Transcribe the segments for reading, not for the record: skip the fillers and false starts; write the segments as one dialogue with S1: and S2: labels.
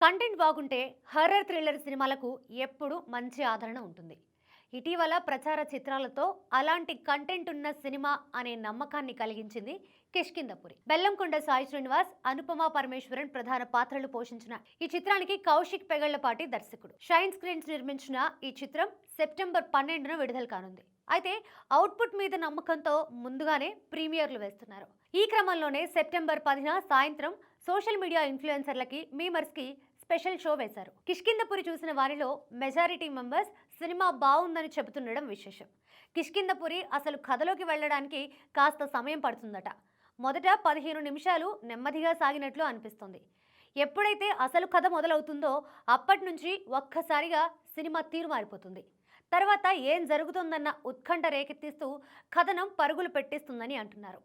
S1: Content బాగుంటే horror thriller సినిమాలకు ఎప్పుడూ మంచి ఆదరణ ఉంటుంది. ఇటీవల ప్రచార చిత్రాలతో అలాంటి కంటెంట్ ఉన్న సినిమా అనే నమ్మకాన్ని కలిగించింది కిష్కింధపురి. బెల్లంకొండ సాయి శ్రీనివాస్, అనుపమ పరమేశ్వరన్ ప్రధాన పాత్రలు పోషించిన ఈ చిత్రానికి కౌశిక్ పెగళ్లపాటి దర్శకుడు. షైన్ స్క్రీన్స్ నిర్మించిన ఈ చిత్రం సెప్టెంబర్ 12న విడుదల కానుంది. అయితే అవుట్పుట్ మీద నమ్మకంతో ముందుగానే ప్రీమియర్లు వేస్తున్నారు. ఈ క్రమంలోనే సెప్టెంబర్ 10న సాయంత్రం సోషల్ మీడియా ఇన్ఫ్లుయెన్సర్లకి మీమర్స్కి స్పెషల్ షో వేశారు. కిష్కింధపురి చూసిన వారిలో మెజారిటీ మెంబర్స్ సినిమా బాగుందని చెబుతుండడం విశేషం. కిష్కింధపురి అసలు కథలోకి వెళ్ళడానికి కాస్త సమయం పడుతుందట. మొదట 15 నిమిషాలు నెమ్మదిగా సాగినట్లు అనిపిస్తుంది. ఎప్పుడైతే అసలు కథ మొదలవుతుందో అప్పటి నుంచి ఒక్కసారిగా సినిమా తీరు మారిపోతుంది. తర్వాత ఏం జరుగుతుందన్న ఉత్కంఠ రేకెత్తిస్తూ కథనం పరుగులు పెట్టిస్తుందని అంటున్నారు.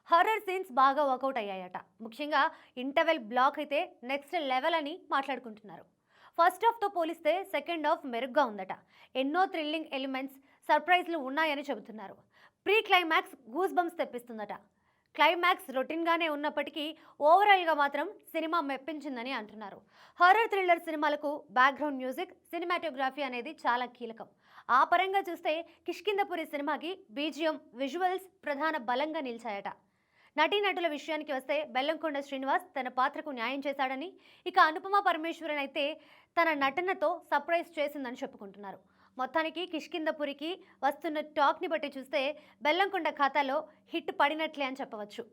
S1: హర్రర్ సీన్స్ బాగా వర్కౌట్ అయ్యాయట. ముఖ్యంగా ఇంటర్వెల్ బ్లాక్ అయితే నెక్స్ట్ లెవెల్ అని మాట్లాడుకుంటున్నారు. ఫస్ట్ హాఫ్తో పోలిస్తే సెకండ్ హాఫ్ మెరుగ్గా ఉందట. ఎన్నో థ్రిల్లింగ్ ఎలిమెంట్స్, సర్ప్రైజ్లు ఉన్నాయని చెబుతున్నారు. ప్రీ క్లైమాక్స్ గూస్ బంప్స్ తెప్పిస్తుందట. క్లైమాక్స్ రొటీన్గానే ఉన్నప్పటికీ ఓవరాల్గా మాత్రం సినిమా మెప్పించిందని అంటున్నారు. హర్రర్ థ్రిల్లర్ సినిమాలకు బ్యాక్గ్రౌండ్ మ్యూజిక్, సినిమాటోగ్రఫీ అనేది చాలా కీలకం. ఆ పరంగా చూస్తే కిష్కింధపురి సినిమాకి బీజిఎం, విజువల్స్ ప్రధాన బలంగా నిలిచాయట. నటీనటుల విషయానికి వస్తే బెల్లంకొండ శ్రీనివాస్ తన పాత్రకు న్యాయం చేశాడని, ఇక అనుపమ పరమేశ్వరన్ అయితే తన నటనతో సర్ప్రైజ్ చేసిందని చెప్పుకుంటున్నారు. మొత్తానికి కిష్కింధపురికి వస్తున్న టాక్ని బట్టి చూస్తే బెల్లంకొండ ఖాతాలో హిట్ పడినట్లే అని చెప్పవచ్చు.